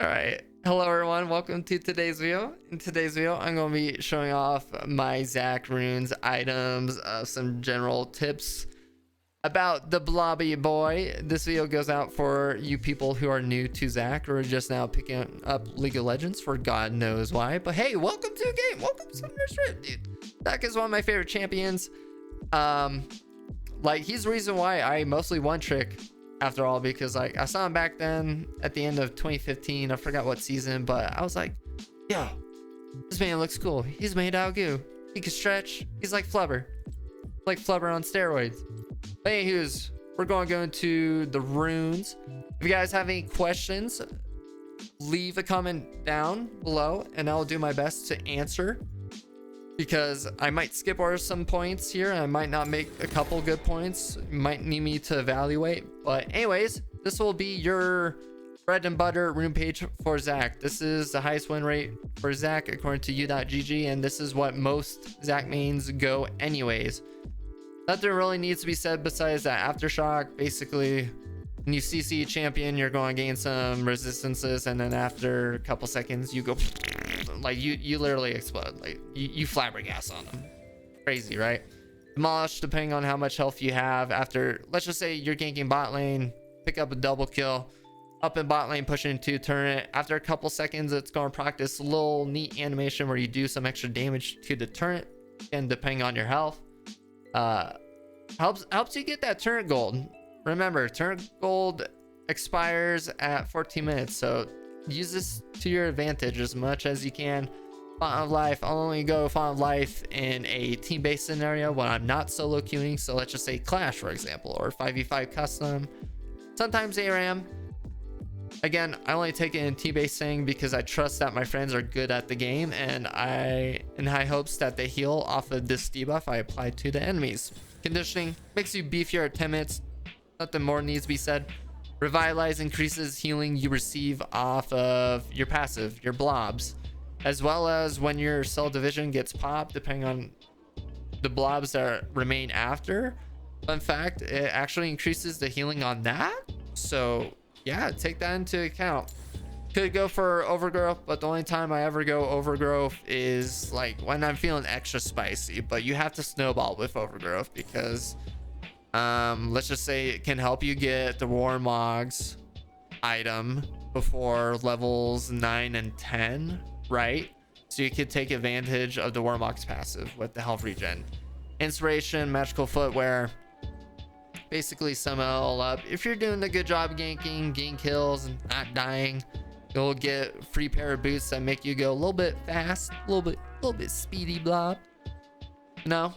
All right. Hello, everyone. Welcome to today's video. In today's video, I'm going to be showing off my Zac runes, items, some general tips about the blobby boy. This video goes out for you people who are new to Zac or just now picking up League of Legends for God knows why. But hey, welcome to the game. Welcome to Nurse Rip, dude. Zac is one of my favorite champions. Like, he's the reason why I mostly one trick after all, because like I saw him back then at the end of 2015. I forgot what season, but I was like, yo, this man looks cool. He's made out of goo. He can stretch. He's like Flubber. Like Flubber on steroids. But anywho's, we're going to go into the runes. If you guys have any questions, leave a comment down below and I'll do my best to answer, because I might skip over some points here and I might not make a couple good points. You might need me to evaluate. But anyways, this will be your bread and butter rune page for Zac. This is the highest win rate for Zac according to u.gg, and this is what most Zac mains go anyways. Nothing really needs to be said besides that aftershock. Basically, when you CC a champion, you're going to gain some resistances, and then after a couple seconds you go like you literally explode. Like you flabbergas on them. Crazy, right? Demolish, depending on how much health you have. After, let's just say you're ganking bot lane, pick up a double kill, up in bot lane, push into turret. After a couple seconds, it's going to practice a little neat animation where you do some extra damage to the turret, and depending on your health, helps you get that turret gold. Remember, turret gold expires at 14 minutes, so use this to your advantage as much as you can. Font of Life, I'll only go Font of Life in a team-based scenario when I'm not solo queuing. So let's just say Clash, for example, or 5v5 custom, sometimes ARAM. Again, I only take it in team-based thing because I trust that my friends are good at the game, and I in high hopes that they heal off of this debuff I applied to the enemies. Conditioning makes you beefier at 10 minutes. Nothing more needs to be said. Revitalize increases healing you receive off of your passive, your blobs, as well as when your cell division gets popped, depending on the blobs that remain after. Fun fact, it actually increases the healing on that. So yeah, take that into account. Could go for overgrowth, but the only time I ever go overgrowth is like when I'm feeling extra spicy. But you have to snowball with overgrowth because let's just say it can help you get the Warmog's item before levels 9 and 10, right? So you could take advantage of the Warmog's passive with the health regen. Inspiration, magical footwear, basically sum it all up. If you're doing a good job ganking, gain kills, and not dying, you'll get free pair of boots that make you go a little bit fast, a little bit speedy blob. No.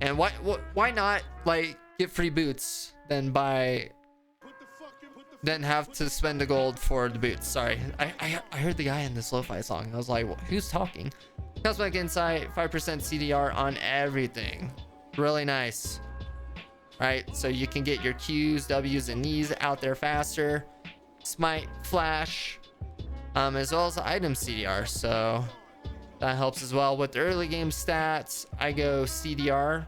And why not like get free boots then have to spend the gold for the boots? Sorry, I heard the guy in this lo-fi song. I was like, well, who's talking? Cosmic Insight, 5% CDR on everything. Really nice. Right, so you can get your Qs, Ws, and Es out there faster. Smite, flash, as well as the item CDR. So that helps as well. With the early game stats, I go CDR.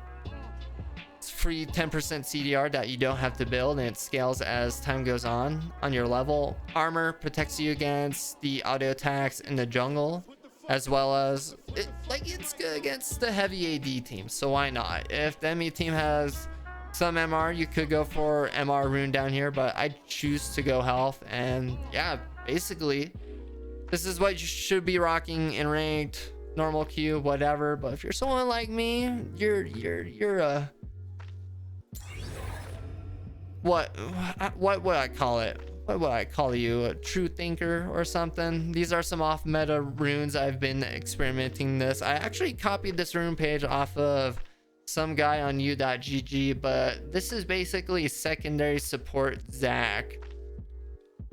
It's free 10% CDR that you don't have to build, and it scales as time goes on your level. Armor protects you against the auto attacks in the jungle, as well as it's good against the heavy AD team. So why not? If the enemy team has some MR, you could go for MR rune down here, but I choose to go health. And yeah, basically this is what you should be rocking in ranked, normal queue, whatever. But if you're someone like me, you're a what would I call it? What would I call you? A true thinker or something? These are some off meta runes. I've been experimenting this. I actually copied this rune page off of some guy on u.gg, but this is basically secondary support Zac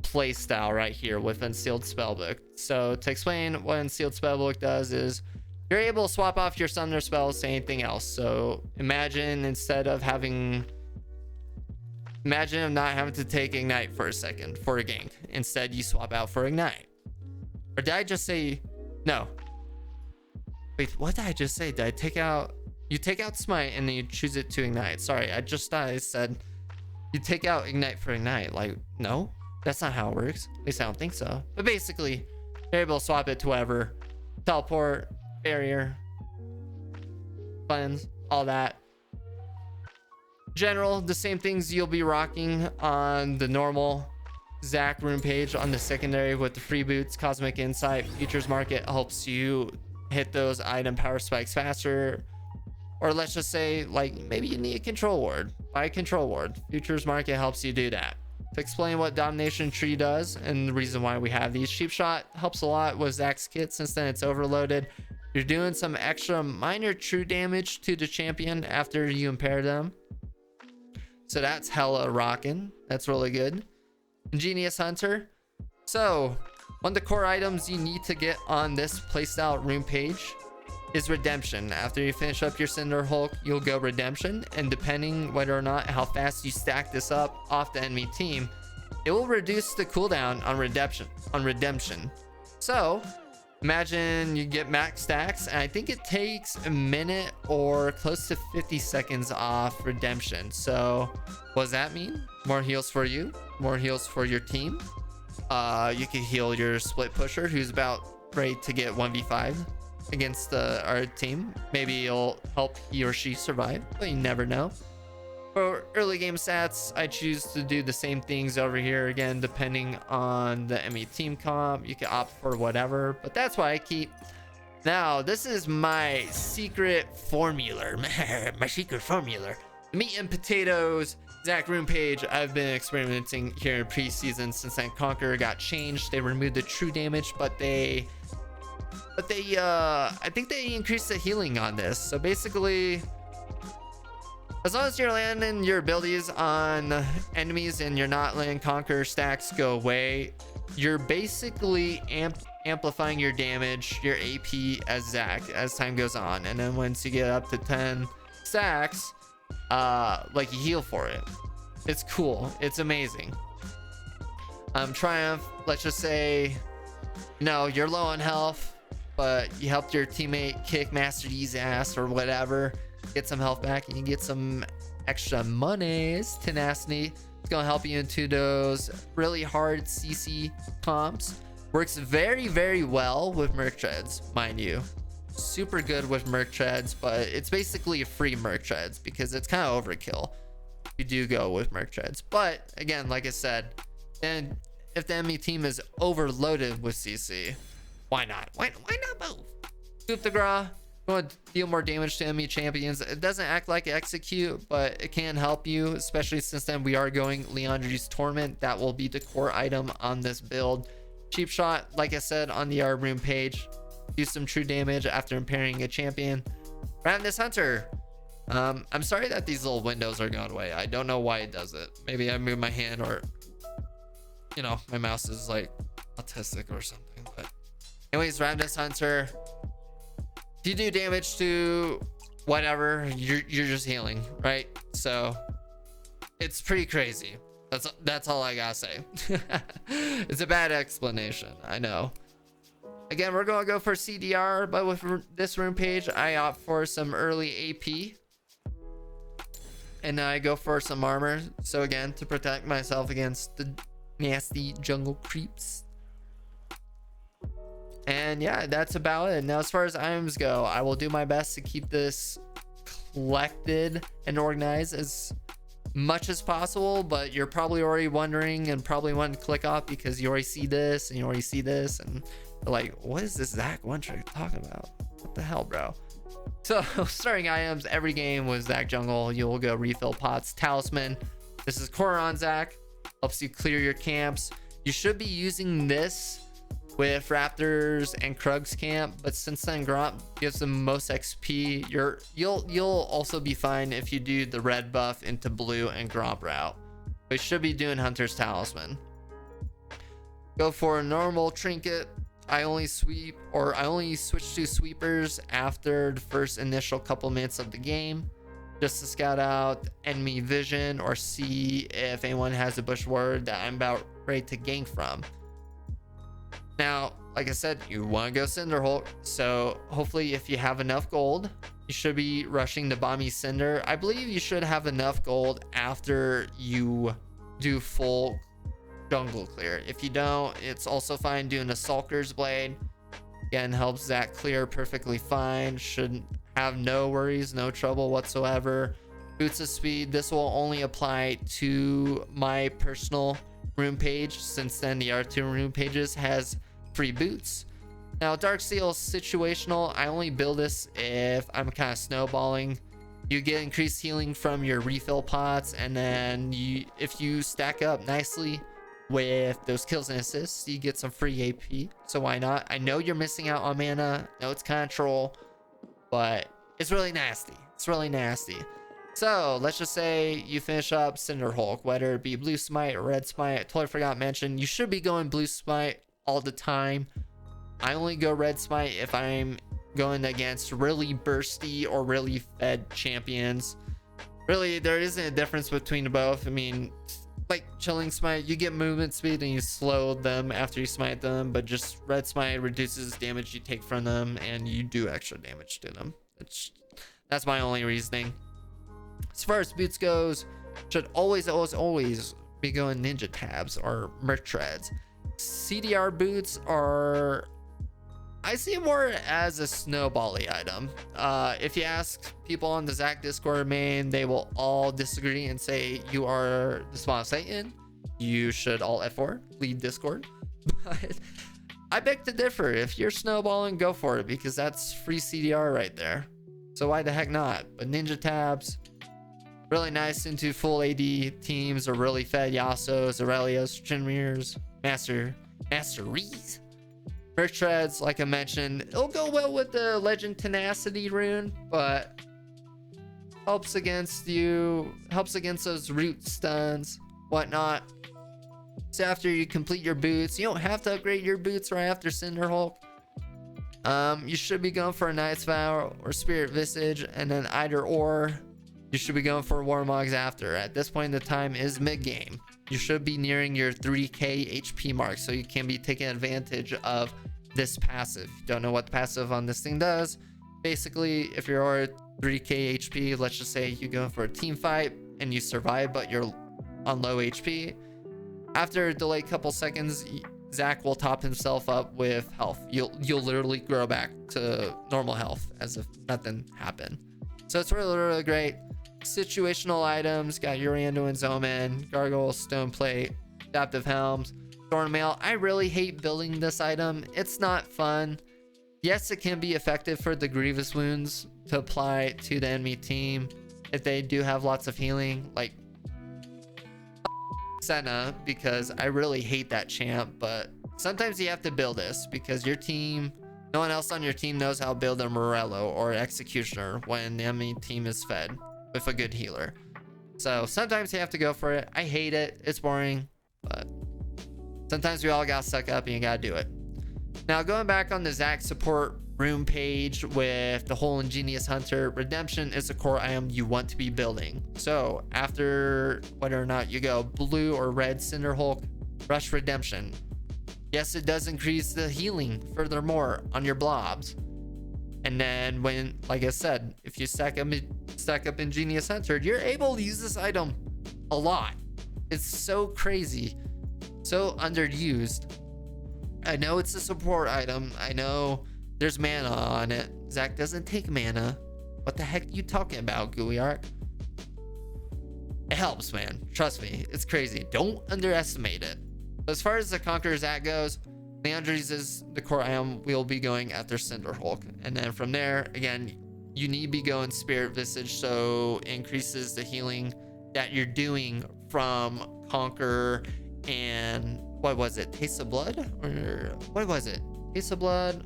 playstyle right here with Unsealed Spellbook. So to explain what Unsealed Spellbook does is you're able to swap off your summoner spells to anything else. So imagine not having to take Ignite for a second for a gank. Instead, you swap out for Ignite. Or did I just say no? Wait, what did I just say? Did I take out? You take out Smite and then you choose it to Ignite. Sorry, I just thought I said you take out Ignite for Ignite. Like, no? That's not how it works. At least I don't think so. But basically, you're able to swap it to whatever. Teleport, barrier, cleanse, all that. General, the same things you'll be rocking on the normal Zac rune page on the secondary with the free boots. Cosmic Insight, Futures Market helps you hit those item power spikes faster. Or let's just say, like, maybe you need a control ward. Buy a control ward. Futures Market helps you do that. To explain what Domination Tree does and the reason why we have these, Cheap Shot helps a lot with Zac's kit since then it's overloaded. You're doing some extra minor true damage to the champion after you impair them. So that's hella rocking. That's really good. Ingenious Hunter. So one of the core items you need to get on this playstyle rune page is Redemption. After you finish up your Cinder Hulk, you'll go Redemption, and depending whether or not how fast you stack this up off the enemy team, it will reduce the cooldown on redemption. So imagine you get max stacks, and I think it takes a minute or close to 50 seconds off Redemption. So what does that mean? More heals for you, more heals for your team. You can heal your split pusher who's about ready to get 1v5 against our team. Maybe it'll help he or she survive, but you never know. For early game stats, I choose to do the same things over here again, depending on the enemy team comp. You can opt for whatever, but that's why I keep. Now, this is my secret formula. My secret formula. Meat and potatoes. Zac rune page. I've been experimenting here in preseason since that Conq got changed. They removed the true damage, but I think they increased the healing on this. So basically, as long as you're landing your abilities on enemies and you're not letting Conq stacks go away, you're basically amplifying your damage, your AP as Zac as time goes on. And then once you get up to 10 stacks, like you heal for it. It's cool. It's amazing. Triumph, let's just say, no, you're low on health, but you helped your teammate kick Master Yi's ass or whatever, get some health back, and you get some extra monies. Tenacity, it's gonna help you into those really hard CC comps. Works very, very well with Merc Treads, mind you. Super good with Merc Treads, but it's basically a free Merc Treads because it's kind of overkill. You do go with Merc Treads, but again, like I said, and if the enemy team is overloaded with CC, why not? Why not both? Coup de grace, you want to deal more damage to enemy champions. It doesn't act like execute, but it can help you, especially since then we are going Leandri's Torment. That will be the core item on this build. Cheap Shot, like I said, on the rune page. Do some true damage after impairing a champion. Ravenous Hunter. I'm sorry that these little windows are going away. I don't know why it does it. Maybe I move my hand, or you know, my mouse is like autistic or something. But anyways, Ravenous Hunter. If you do damage to whatever, you're just healing, right? So it's pretty crazy. That's all I gotta say. It's a bad explanation, I know. Again, we're gonna go for CDR, but with this rune page, I opt for some early AP, and I go for some armor. So again, to protect myself against the nasty jungle creeps. And yeah, that's about it. Now, as far as items go, I will do my best to keep this collected and organized as much as possible, but you're probably already wondering and probably want to click off because you already see this and you already see this and like, what is this Zac one trick talking about? What the hell, bro? So starting items every game with Zac jungle, you'll go refill pots. Talisman, this is core on Zac, helps you clear your camps. You should be using this with Raptors and Krug's camp, but since then Gromp gives them most XP, you'll also be fine if you do the red buff into blue and Gromp route. We should be doing Hunter's Talisman. Go for a normal trinket. I only switch to sweepers after the first initial couple minutes of the game, just to scout out enemy vision or see if anyone has a bush ward that I'm about ready to gank from. Now, like I said, you want to go Cinder Hulk, so hopefully if you have enough gold, you should be rushing the Bomby Cinder. I believe you should have enough gold after you do full jungle clear. If you don't, it's also fine doing a Sulker's Blade. Again, helps Zach clear perfectly fine. Shouldn't have no worries, no trouble whatsoever. Boots of Speed, this will only apply to my personal rune page, since then the R2 rune pages has free boots. Now Dark Seal situational, I only build this if I'm kind of snowballing. You get increased healing from your refill pots, and then if you stack up nicely with those kills and assists, you get some free AP. So why not? I know you're missing out on mana. I know it's kind of troll, but it's really nasty. It's really nasty. So let's just say you finish up Cinder Hulk, whether it be blue smite or red smite. I totally forgot to mention, you should be going blue smite all the time. I only go red smite if I'm going against really bursty or really fed champions. Really, there isn't a difference between both. I mean, like chilling smite, you get movement speed and you slow them after you smite them, but just red smite reduces damage you take from them and you do extra damage to them. That's my only reasoning. As far as boots goes, should always be going ninja tabs or merch treads. CDR boots are, I see it more as a snowbally item. If you ask people on the Zach Discord main, they will all disagree and say you are the spawn of Satan. You should all F4, leave Discord. But I beg to differ. If you're snowballing, go for it, because that's free CDR right there. So why the heck not? But ninja tabs, really nice into full AD teams or really fed Yasuos, Aurelios, Shinrirs, Masteries. Merch treads, like I mentioned, it'll go well with the Legend Tenacity rune, but helps against those root stuns, whatnot. So after you complete your boots, you don't have to upgrade your boots right after Cinder Hulk. You should be going for a Knight's Vow or Spirit Visage, and then either or, you should be going for Warmogs after. At this point in the time is mid-game. You should be nearing your 3k HP mark, so you can be taking advantage of this passive. If you don't know what the passive on this thing does, basically, if you're at 3k HP, let's just say you go for a team fight and you survive, but you're on low HP. After a delayed couple seconds, Zach will top himself up with health. You'll literally grow back to normal health as if nothing happened. So it's really great. Situational items, got your Anduin's Omen, Gargoyle, Stone Plate, Adaptive Helms, Thornmail. I really hate building this item. It's not fun. Yes, it can be effective for the Grievous wounds to apply to the enemy team if they do have lots of healing, like Senna, because I really hate that champ. But sometimes you have to build this because your team, no one else on your team knows how to build a Morello or Executioner when the enemy team is fed with a good healer. So sometimes you have to go for it. I hate it. It's boring, but sometimes we all got stuck up and you gotta do it. Now going back on the Zach support room page with the whole Ingenious Hunter, Redemption is a core item you want to be building. So after whether or not you go blue or red Cinder Hulk, rush Redemption. Yes, it does increase the healing furthermore on your blobs. And then when, like I said, if you stack up Ingenious Hunter, you're able to use this item a lot. It's so crazy, so underused. I know it's a support item. I know there's mana on it. Zach doesn't take mana. What the heck are you talking about, Gooeyark? It helps, man. Trust me, it's crazy. Don't underestimate it. As far as the Conqueror Zach goes, Leandries is the core item we'll be going after Cinder Hulk. And then from there, again, you need to be going Spirit Visage, so it increases the healing that you're doing from Conquer and what was it? Taste of Blood? Or what was it? Taste of Blood?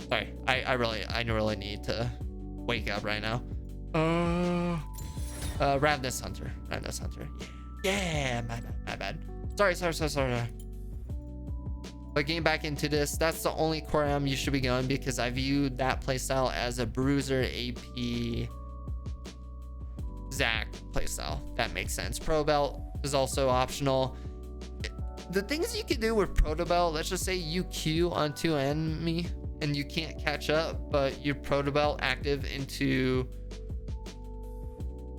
Sorry, I really need to wake up right now. Ravenous Hunter. Yeah, my bad. Sorry. But getting back into this, that's the only core item you should be going, because I view that playstyle as a bruiser AP Zach playstyle. That makes sense. Pro Belt is also optional. The things you can do with Proto Belt, let's just say you Q onto an enemy and you can't catch up, but your Proto Belt active into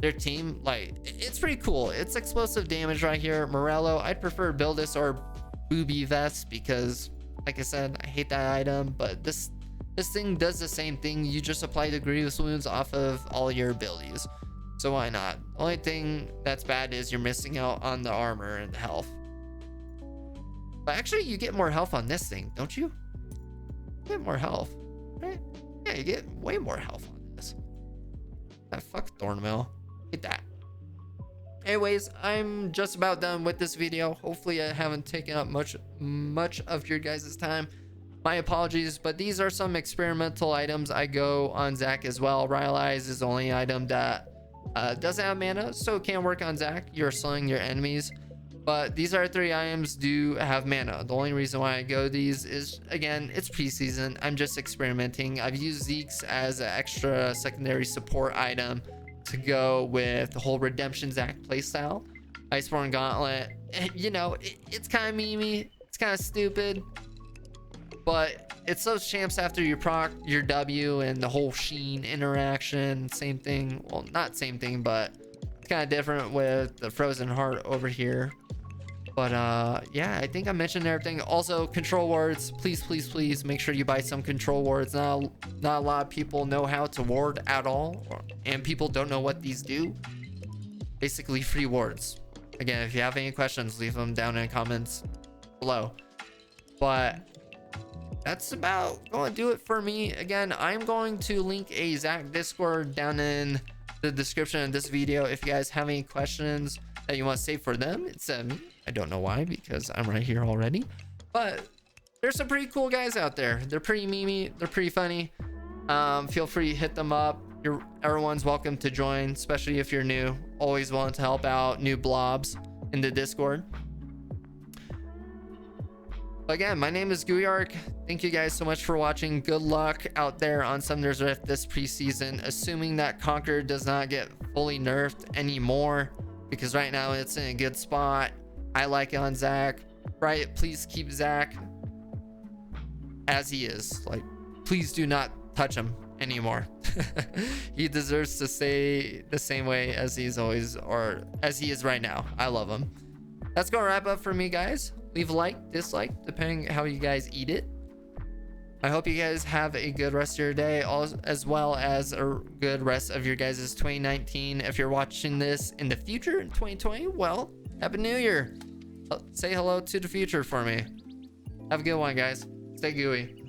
their team, like, it's pretty cool. It's explosive damage right here. Morello, I'd prefer build this or booby vest because, like I said, I hate that item, but this thing does the same thing. You just apply the grievous wounds off of all your abilities, so why not? Only thing that's bad is you're missing out on the armor and the health. But actually, you get more health on this thing, don't you? You get more health, right? Yeah, you get way more health on this. That fuck Thornmail. Hate that. Anyways, I'm just about done with this video. Hopefully I haven't taken up much of your guys' time. My apologies, but these are some experimental items I go on Zac as well. Rylai's is the only item that doesn't have mana, so it can work on Zac. You're slowing your enemies. But these are 3 items do have mana. The only reason why I go these is, again, it's preseason. I'm just experimenting. I've used Zeke's as an extra secondary support item to go with the whole Redemption Zac playstyle. Iceborne Gauntlet, you know, it's kind of memey, it's kind of stupid, but it's those champs after you proc your W and the whole Sheen interaction. Same thing, well, not same thing, but it's kind of different with the Frozen Heart over here. But yeah, I think I mentioned everything. Also, control wards, please make sure you buy some control wards. Not a lot of people know how to ward at all, and people don't know what these do. Basically free wards. Again, if you have any questions, leave them down in the comments below. But that's about going to do it for me. Again, I'm going to link a Zac Discord down in the description of this video if you guys have any questions that you want to save for them. It's me. I don't know why, because I'm right here already. But there's some pretty cool guys out there. They're pretty memey. They're pretty funny. Feel free to hit them up. Everyone's welcome to join, especially if you're new. Always willing to help out new blobs in the Discord. Again, my name is Gooeyark. Thank you guys so much for watching. Good luck out there on Summoner's Rift this preseason, assuming that Conq does not get fully nerfed anymore, because right now it's in a good spot. I like it on Zac. Right? Please keep Zac as he is. Like, please do not touch him anymore. He deserves to stay the same way as he's always, or as he is right now. I love him. That's gonna wrap up for me, guys. Leave a like, dislike, depending how you guys eat it. I hope you guys have a good rest of your day, as well as a good rest of your guys' 2019. If you're watching this in the future in 2020, well, Happy New Year. Say hello to the future for me. Have a good one, guys. Stay gooey.